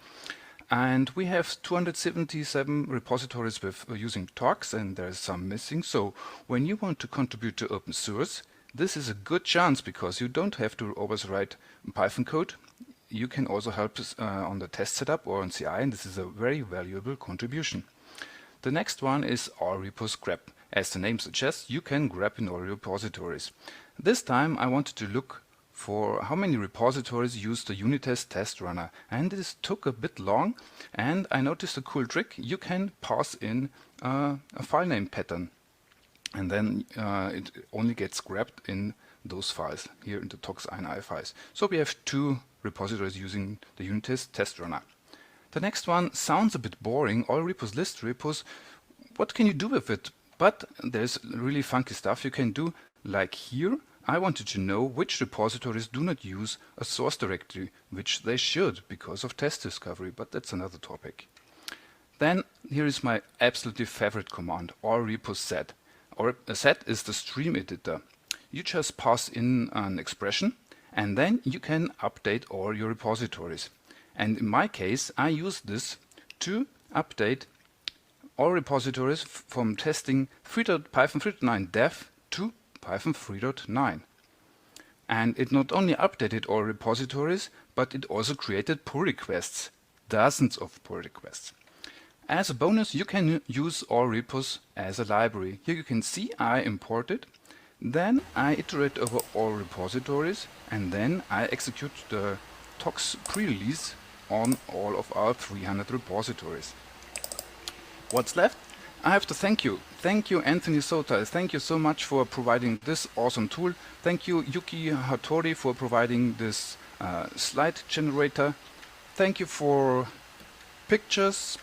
And we have 277 repositories with using Tox, and there's some missing. So when you want to contribute to open source, this is a good chance, because you don't have to always write Python code. You can also help on the test setup or on CI, and this is a very valuable contribution. The next one is allrepos grep. As the name suggests, you can grep in all repositories. This time I wanted to look for how many repositories use the Unitest test runner, and this took a bit long, and I noticed a cool trick. You can pass in a file name pattern, and then it only gets grabbed in those files here in the tox.ini files. So we have 2 repositories using the Unitest test runner. The next one sounds a bit boring. Allrepos list repos. What can you do with it? But there's really funky stuff you can do. Like here, I wanted to know which repositories do not use a source directory, which they should because of test discovery, but that's another topic. Then here is my absolutely favorite command, allrepos set. Set is the stream editor. You just pass in an expression, and then you can update all your repositories. And in my case, I use this to update all repositories from testing Python 3.9 dev to Python 3.9. And it not only updated all repositories, but it also created pull requests, dozens of pull requests. As a bonus, you can use allrepos as a library. Here you can see I imported. Then I iterate over all repositories, and then I execute the Tox pre-release on all of our 300 repositories. What's left? I have to thank you. Thank you, Anthony Sotile. Thank you so much for providing this awesome tool. Thank you, Yuki Hattori, for providing this slide generator. Thank you for pictures.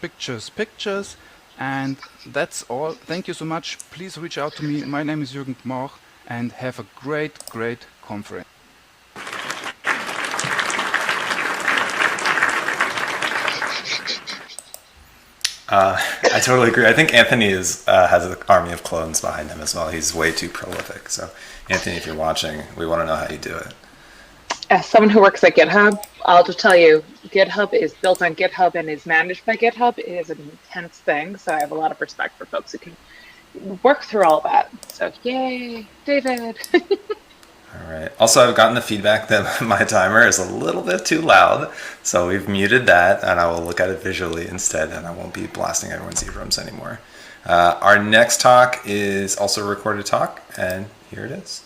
And that's all. Thank you so much. Please reach out to me. My name is Jürgen Gmauch, and have a great conference. I totally agree. I think Anthony has an army of clones behind him as well. He's way too prolific. So, Anthony, if you're watching, we want to know how you do it. As someone who works at GitHub, I'll just tell you, GitHub is built on GitHub and is managed by GitHub. It is an intense thing, so I have a lot of respect for folks who can work through all that. So, yay, David. All right. Also, I've gotten the feedback that my timer is a little bit too loud, so we've muted that, and I will look at it visually instead, and I won't be blasting everyone's eardrums anymore. Our next talk is also a recorded talk, and here it is.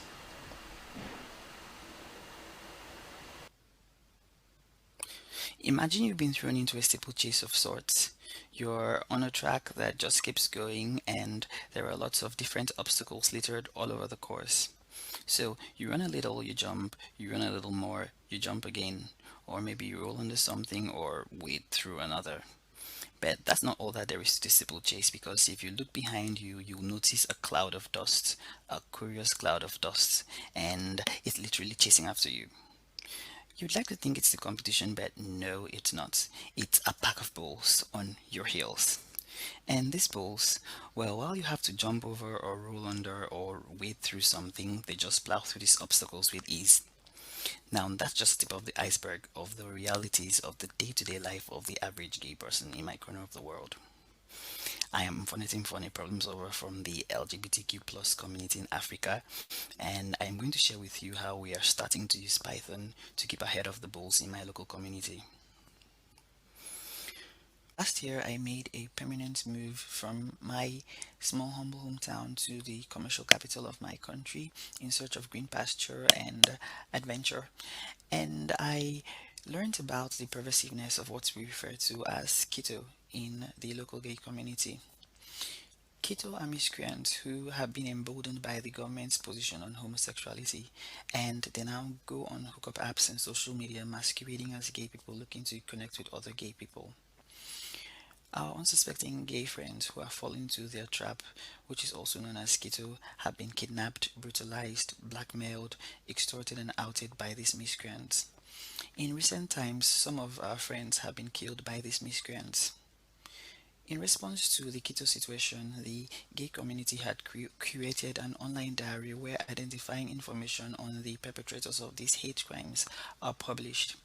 Imagine you've been thrown into a steeplechase of sorts. You're on a track that just keeps going, and there are lots of different obstacles littered all over the course. So you run a little, you jump, you run a little more, you jump again, or maybe you roll into something or wade through another. But that's not all that there is to this steeplechase, because if you look behind you, you'll notice a cloud of dust, a curious cloud of dust, and it's literally chasing after you. You'd like to think it's the competition, but no, it's not. It's a pack of bulls on your heels. And these bulls, well, while you have to jump over or roll under or wade through something, they just plow through these obstacles with ease. Now, that's just the tip of the iceberg of the realities of the day-to-day life of the average gay person in my corner of the world. I am Funny Problem Solver from the LGBTQ plus community in Africa, and I am going to share with you how we are starting to use Python to keep ahead of the bulls in my local community. Last year, I made a permanent move from my small, humble hometown to the commercial capital of my country in search of green pasture and adventure. And I learned about the pervasiveness of what we refer to as keto in the local gay community. Keto are miscreants who have been emboldened by the government's position on homosexuality, and they now go on hookup apps and social media masquerading as gay people looking to connect with other gay people. Our unsuspecting gay friends who are falling into their trap, which is also known as keto, have been kidnapped, brutalized, blackmailed, extorted, and outed by these miscreants. In recent times, some of our friends have been killed by these miscreants. In response to the keto situation, the gay community had created an online diary where identifying information on the perpetrators of these hate crimes are published.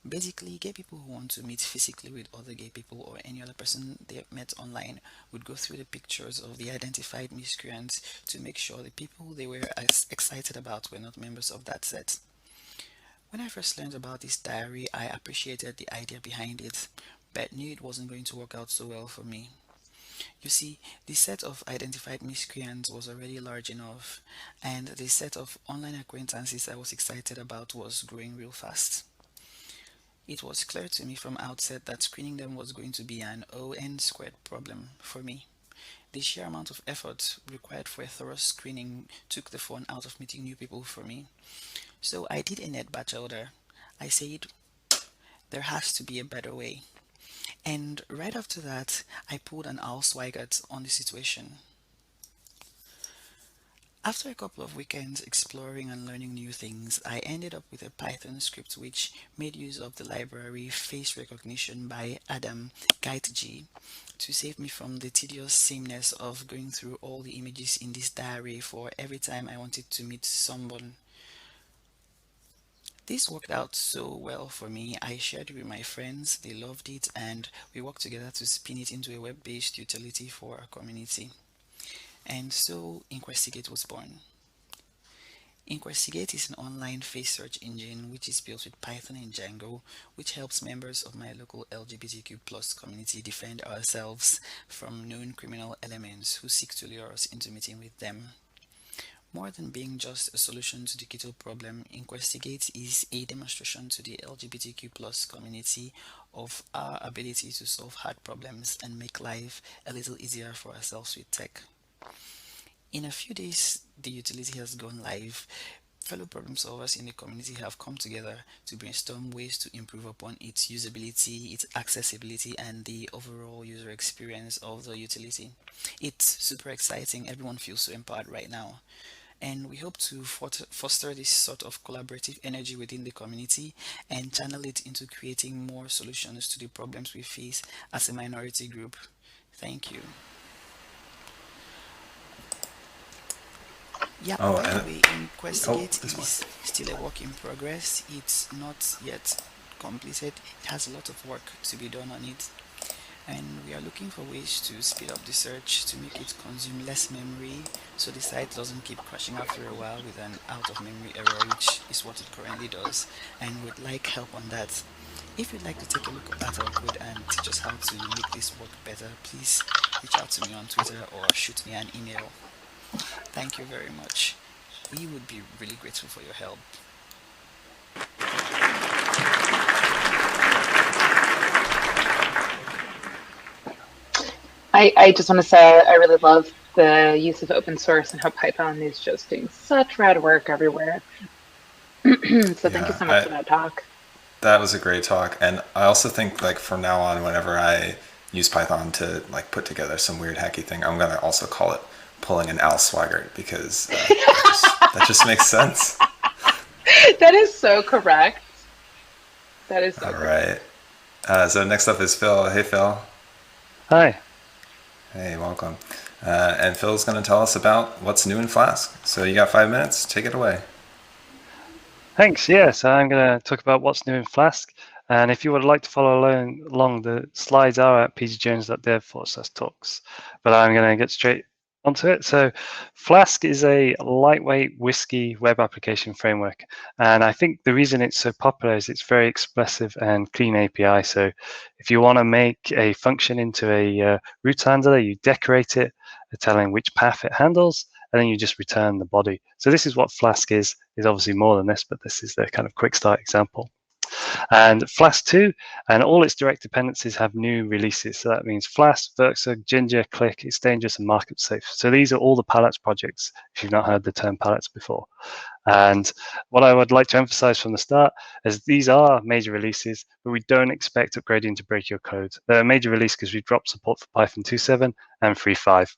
Basically, gay people who want to meet physically with other gay people or any other person they met online would go through the pictures of the identified miscreants to make sure the people they were as excited about were not members of that set. When I first learned about this diary, I appreciated the idea behind it, but knew it wasn't going to work out so well for me. You see, the set of identified miscreants was already large enough, and the set of online acquaintances I was excited about was growing real fast. It was clear to me from outset that screening them was going to be an O(n)² problem for me. The sheer amount of effort required for a thorough screening took the fun out of meeting new people for me. So I did a net batch order. I said, there has to be a better way. And right after that, I pulled an Al Swigert on the situation. After a couple of weekends exploring and learning new things, I ended up with a Python script which made use of the library Face Recognition by Adam Geitg to save me from the tedious sameness of going through all the images in this diary for every time I wanted to meet someone. This worked out so well for me. I shared it with my friends, they loved it, and we worked together to spin it into a web-based utility for our community. And so Inquestigate was born. Inquestigate is an online face search engine which is built with Python and Django, which helps members of my local LGBTQ plus community defend ourselves from known criminal elements who seek to lure us into meeting with them. More than being just a solution to the keto problem, Inquestigate is a demonstration to the LGBTQ plus community of our ability to solve hard problems and make life a little easier for ourselves with tech. In a few days, the utility has gone live. Fellow problem solvers in the community have come together to brainstorm ways to improve upon its usability, its accessibility, and the overall user experience of the utility. It's super exciting. Everyone feels so empowered right now. And we hope to foster this sort of collaborative energy within the community and channel it into creating more solutions to the problems we face as a minority group. Thank you. Yeah, by the way, Inquestigate is still a work in progress. It's not yet completed. It has a lot of work to be done on it. And we are looking for ways to speed up the search to make it consume less memory so the site doesn't keep crashing after a while with an out-of-memory error, which is what it currently does, and would like help on that. If you'd like to take a look at our code and teach us how to make this work better, please reach out to me on Twitter or shoot me an email. Thank you very much. We would be really grateful for your help. I just want to say I really love the use of open source and how Python is just doing such rad work everywhere. So thank you so much for that talk. That was a great talk. And I also think like from now on, whenever I use Python to like put together some weird hacky thing, I'm going to also call it pulling an Al Swigert because that just makes sense. That is so correct. That is so All cool. right. So next up is Phil. Hey, Phil. Hi. Hey, welcome. And Phil's going to tell us about what's new in Flask. So you got 5 minutes. Take it away. Thanks. Yeah, so I'm going to talk about what's new in Flask. And if you would like to follow along, the slides are at pgjones.dev/talks. But I'm going to get straight onto it. So Flask is a lightweight whiskey web application framework. And I think the reason it's so popular is it's very expressive and clean API. So if you want to make a function into a route handler, you decorate it, telling which path it handles, and then you just return the body. So this is what Flask is obviously more than this, but this is the kind of quick start example. And Flask 2 and all its direct dependencies have new releases. So that means Flask, Verkzug, Ginger, Click, It's Dangerous, and Markup Safe. So these are all the Palettes projects, if you've not heard the term Palettes before. And what I would like to emphasize from the start is these are major releases, but we don't expect upgrading to break your code. They're a major release because we've dropped support for Python 2.7 and 3.5.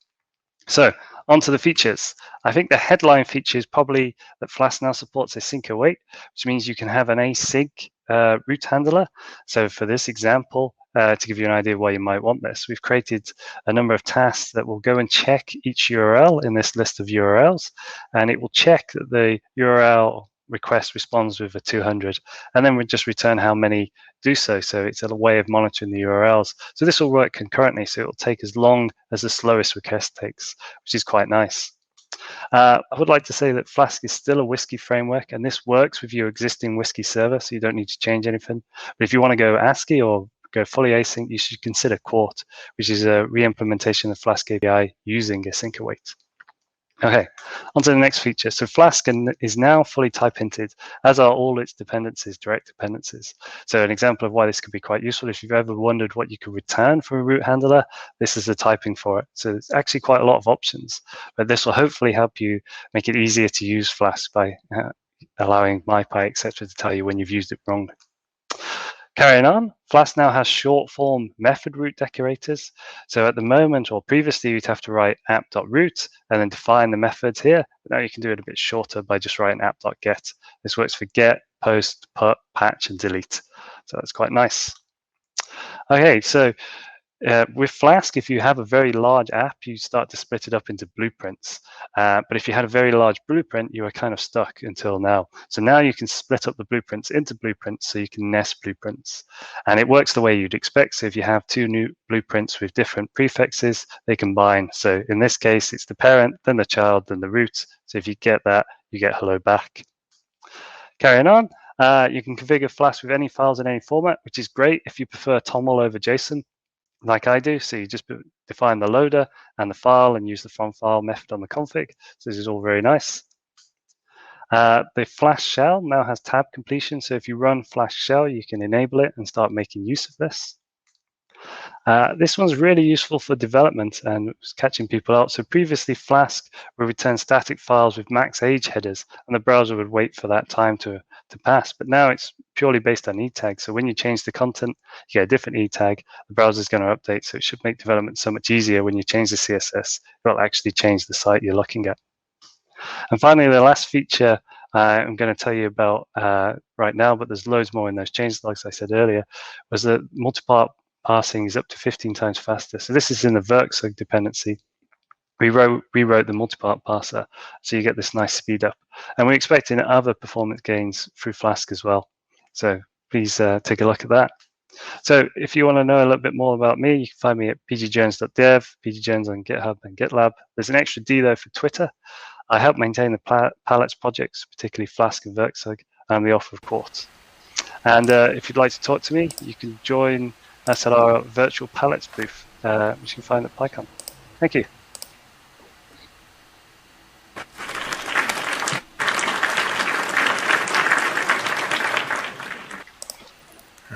So onto the features. I think the headline feature is probably that Flask now supports async await, which means you can have an async route handler. So for this example, to give you an idea why you might want this, we've created a number of tasks that will go and check each URL in this list of URLs, and it will check that the URL request responds with a 200, and then we just return how many do so. So it's a way of monitoring the URLs. So this will work concurrently, so it will take as long as the slowest request takes, which is quite nice. I would like to say that Flask is still a Whiskey framework, and this works with your existing Whiskey server, so you don't need to change anything. But if you want to go ASCII or go fully async, you should consider Quart, which is a re-implementation of Flask API using async await. Okay, on to the next feature. So Flask is now fully type hinted, as are all its dependencies, direct dependencies. So an example of why this could be quite useful, if you've ever wondered what you could return from a route handler, this is the typing for it. So it's actually quite a lot of options, but this will hopefully help you make it easier to use Flask by allowing MyPy, etc., to tell you when you've used it wrong. Carrying on, Flask now has short form method route decorators. So at the moment, or previously, you'd have to write app.route and then define the methods here. But now you can do it a bit shorter by just writing app.get. This works for get, post, put, patch, and delete. So that's quite nice. Okay, so with Flask, if you have a very large app, you start to split it up into blueprints. But if you had a very large blueprint, you were kind of stuck until now. So now you can split up the blueprints into blueprints, so you can nest blueprints. And it works the way you'd expect. So if you have two new blueprints with different prefixes, they combine. So in this case, it's the parent, then the child, then the root. So if you get that, you get hello back. Carrying on, you can configure Flask with any files in any format, which is great if you prefer TOML over JSON, like I do. So you just define the loader and the file and use the from file method on the config. So this is all very nice. The Flask shell now has tab completion. So if you run Flask shell, you can enable it and start making use of this. This one's really useful for development and catching people out. So previously Flask would return static files with max age headers, and the browser would wait for that time to pass. But now it's purely based on e tags. So when you change the content, you get a different e tag. The browser is going to update. So it should make development so much easier. When you change the CSS, it will actually change the site you're looking at. And finally, the last feature I'm going to tell you about right now, but there's loads more in those changes, like I said earlier, was that multi-part parsing is up to 15 times faster. So this is in the Verkzug dependency. We rewrote the multi-part parser, so you get this nice speed up. And we're expecting other performance gains through Flask as well. So please take a look at that. So if you want to know a little bit more about me, you can find me at pgjones.dev, pgjones on GitHub and GitLab. There's an extra D though for Twitter. I help maintain the Palettes projects, particularly Flask and Verkzug, and the author of Quart. And if you'd like to talk to me, you can join us at our virtual Palettes booth, which you can find at PyCon. Thank you.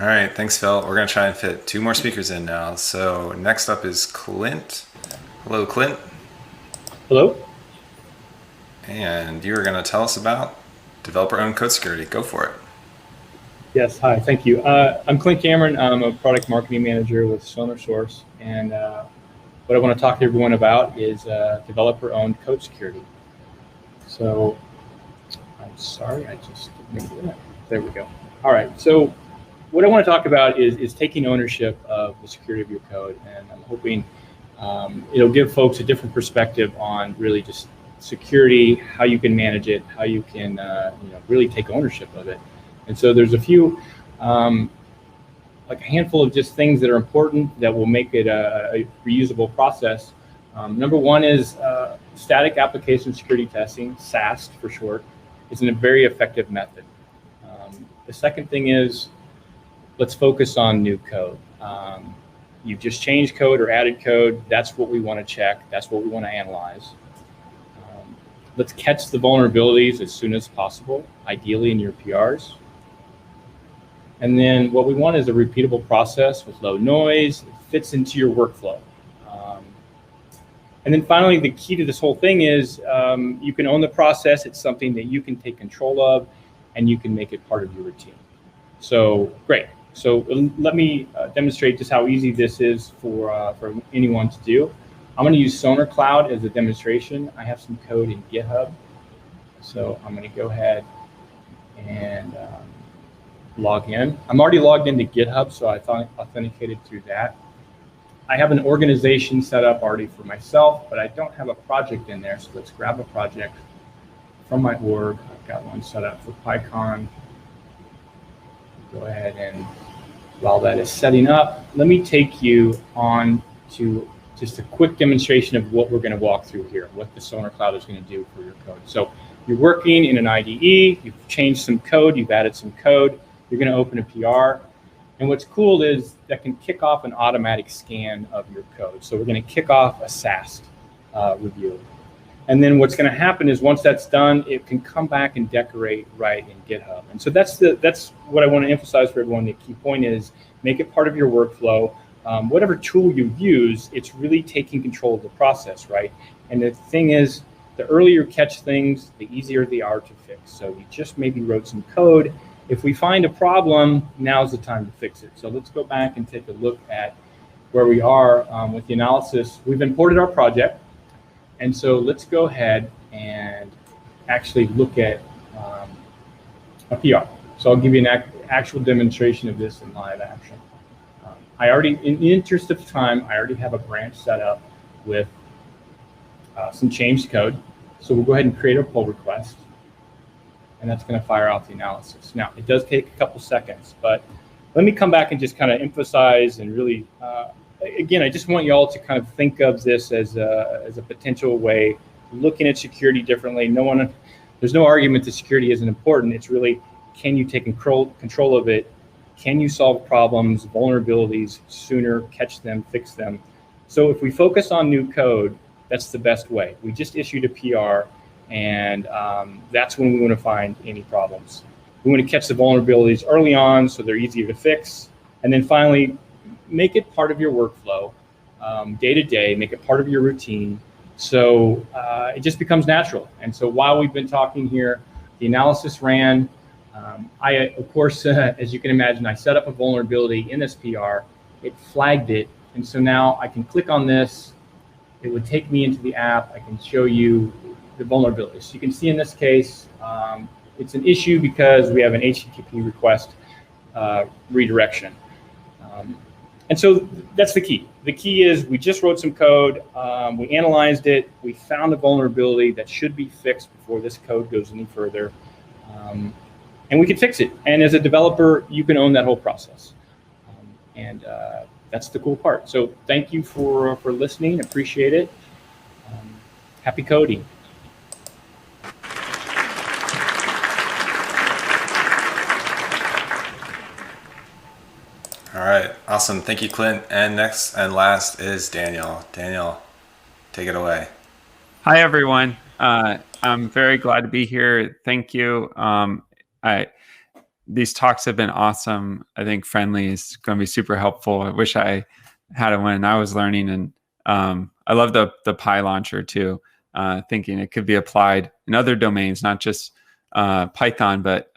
All right, thanks, Phil. We're going to try and fit 2 more speakers in now. So next up is Clint. Hello, Clint. Hello. And you are going to tell us about developer-owned code security. Go for it. Yes, hi, thank you. I'm Clint Cameron. I'm a product marketing manager with SonarSource. And what I want to talk to everyone about is developer-owned code security. So, I'm sorry, I just, there we go. All right, so what I want to talk about is taking ownership of the security of your code, and I'm hoping it'll give folks a different perspective on really just security, how you can manage it, how you can really take ownership of it. And so there's a few, like a handful of just things that are important that will make it a reusable process. Number one is static application security testing, SAST for short, is a very effective method. The second thing is, let's focus on new code. You've just changed code or added code. That's what we want to check. That's what we want to analyze. Let's catch the vulnerabilities as soon as possible, ideally in your PRs. And then what we want is a repeatable process with low noise. It fits into your workflow. And then finally, the key to this whole thing is you can own the process. It's something that you can take control of, and you can make it part of your routine. So great. So let me demonstrate just how easy this is for anyone to do. I'm going to use Sonar Cloud as a demonstration. I have some code in GitHub. So I'm going to go ahead and log in. I'm already logged into GitHub, so I authenticated through that. I have an organization set up already for myself, but I don't have a project in there. So let's grab a project from my org. I've got one set up for PyCon. Go ahead, and while that is setting up, let me take you on to just a quick demonstration of what we're going to walk through here, what the Sonar Cloud is going to do for your code. So you're working in an IDE, you've changed some code, you've added some code, you're going to open a PR. And what's cool is that can kick off an automatic scan of your code. So we're going to kick off a SAST review. And then what's going to happen is once that's done, it can come back and decorate right in GitHub. And so that's what I want to emphasize for everyone. The key point is make it part of your workflow. Whatever tool you use, it's really taking control of the process, right? And the thing is, the earlier you catch things, the easier they are to fix. So we just maybe wrote some code. If we find a problem, now's the time to fix it. So let's go back and take a look at where we are with the analysis. We've imported our project. And so let's go ahead and actually look at a PR. So I'll give you an actual demonstration of this in live action. I already, in the interest of time, I already have a branch set up with some changed code. So we'll go ahead and create a pull request. And that's going to fire out the analysis. Now, it does take a couple seconds, but let me come back and just kind of emphasize and really, again, I just want you all to kind of think of this as a potential way, looking at security differently. There's no argument that security isn't important. It's really, can you take control of it? Can you solve problems, vulnerabilities sooner, catch them, fix them? So if we focus on new code, that's the best way. We just issued a PR. And that's when we want to find any problems. We want to catch the vulnerabilities early on so they're easier to fix. And then finally, make it part of your workflow, day to day, make it part of your routine. So it just becomes natural. And so while we've been talking here, the analysis ran. Of course, as you can imagine, I set up a vulnerability in this PR. It flagged it. And so now I can click on this. It would take me into the app. I can show you the vulnerabilities. So you can see in this case, it's an issue because we have an HTTP request redirection. And so that's the key. The key is we just wrote some code, we analyzed it, we found a vulnerability that should be fixed before this code goes any further, and we can fix it. And as a developer, you can own that whole process. And that's the cool part. So thank you for listening, appreciate it. Happy coding. All right, awesome. Thank you, Clint. And next and last is Daniel. Daniel, take it away. Hi, everyone. I'm very glad to be here. Thank you. These talks have been awesome. I think Friendly is going to be super helpful. I wish I had it when I was learning. And I love the PyLauncher too, thinking it could be applied in other domains, not just Python, but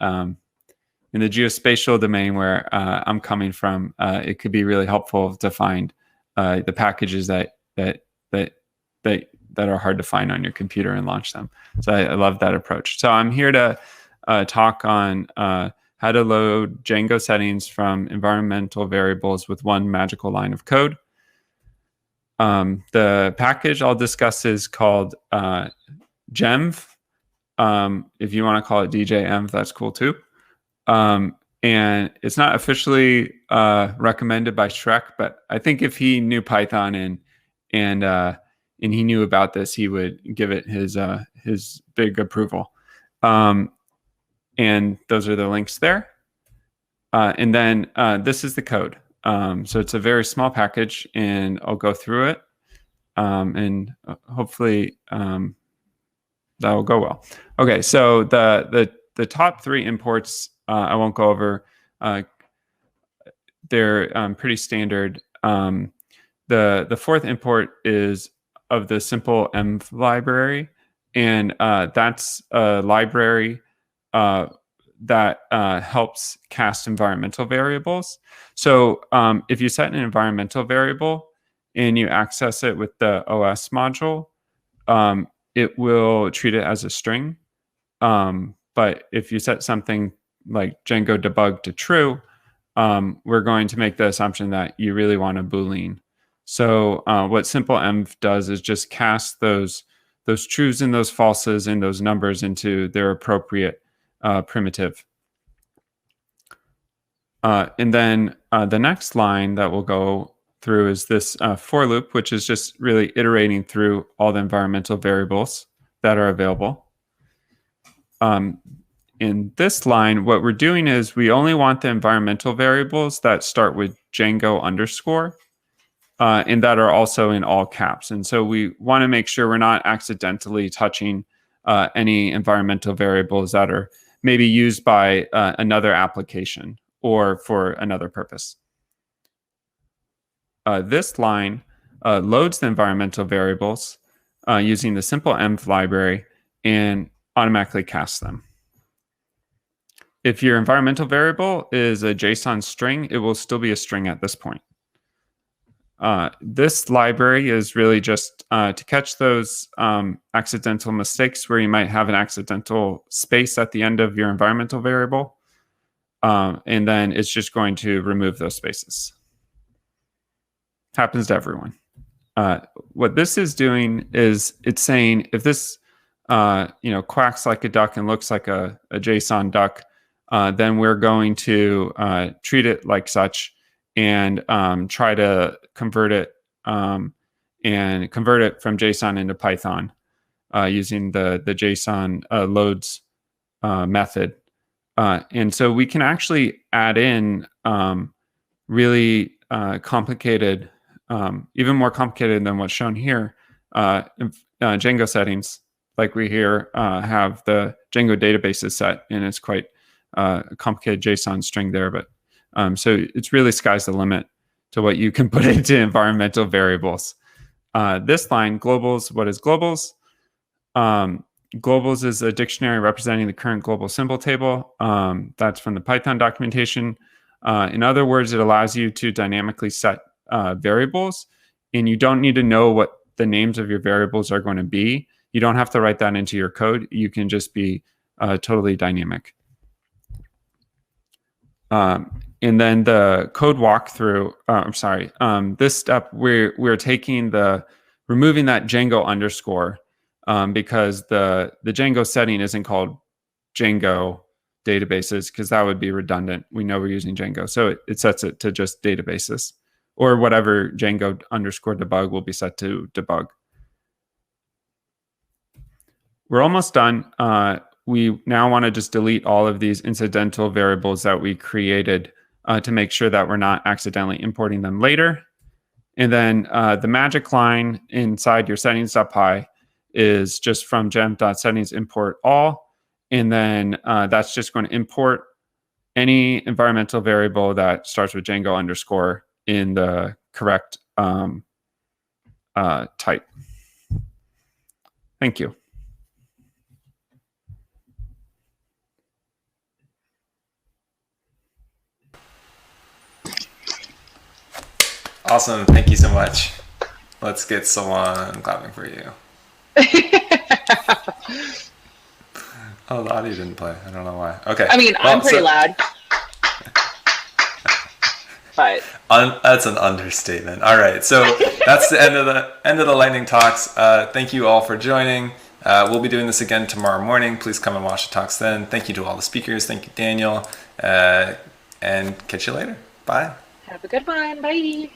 in the geospatial domain where I'm coming from, it could be really helpful to find the packages that are hard to find on your computer and launch them. So I love that approach. So I'm here to talk on how to load Django settings from environmental variables with one magical line of code. The package I'll discuss is called Gemv. If you want to call it DJEnv, that's cool too. And it's not officially recommended by Shrek, but I think if he knew Python and he knew about this, he would give it his big approval. And those are the links there. And then this is the code. So it's a very small package, and I'll go through it, and hopefully that will go well. Okay, so the top three imports I won't go over. They're pretty standard. The fourth import is of the simple env library, and that's a library that helps cast environmental variables. So if you set an environmental variable and you access it with the OS module, it will treat it as a string. But if you set something like Django debug to true, we're going to make the assumption that you really want a Boolean. So what simple env does is just cast those trues and those falses and those numbers into their appropriate primitive. And then the next line that we'll go through is this for loop, which is just really iterating through all the environmental variables that are available. In this line, what we're doing is we only want the environmental variables that start with Django underscore and that are also in all caps. And so we want to make sure we're not accidentally touching any environmental variables that are maybe used by another application or for another purpose. This line loads the environmental variables using the simple env library and automatically casts them. If your environmental variable is a JSON string, it will still be a string at this point. This library is really just to catch those accidental mistakes where you might have an accidental space at the end of your environmental variable. And then it's just going to remove those spaces. Happens to everyone. What this is doing is it's saying if this quacks like a duck and looks like a JSON duck, then we're going to treat it like such and try to convert it from JSON into Python using the JSON loads method. And so we can actually add in really complicated, even more complicated than what's shown here, Django settings. Like we here have the Django databases set, and it's quite a complicated JSON string there. But so it's really sky's the limit to what you can put into environmental variables. This line, globals, what is globals? Globals is a dictionary representing the current global symbol table. That's from the Python documentation. In other words, it allows you to dynamically set variables, and you don't need to know what the names of your variables are going to be. You don't have to write that into your code. You can just be totally dynamic. And then the code walkthrough, this step, we're taking removing that Django underscore because the Django setting isn't called Django databases because that would be redundant. We know we're using Django. So it sets it to just databases, or whatever Django underscore debug will be set to debug. We're almost done. We now want to just delete all of these incidental variables that we created to make sure that we're not accidentally importing them later. And then the magic line inside your settings.py is just from gem.settings import all. And then that's just going to import any environmental variable that starts with Django underscore in the correct type. Thank you. Awesome. Thank you so much. Let's get someone clapping for you. Oh, the audio didn't play. I don't know why. Okay. I mean, Well, I'm pretty so- loud. But That's an understatement. All right, so that's the end of the lightning talks. Thank you all for joining. We'll be doing this again tomorrow morning. Please come and watch the talks then. Thank you to all the speakers. Thank you, Daniel, and catch you later. Bye. have a good one. Bye.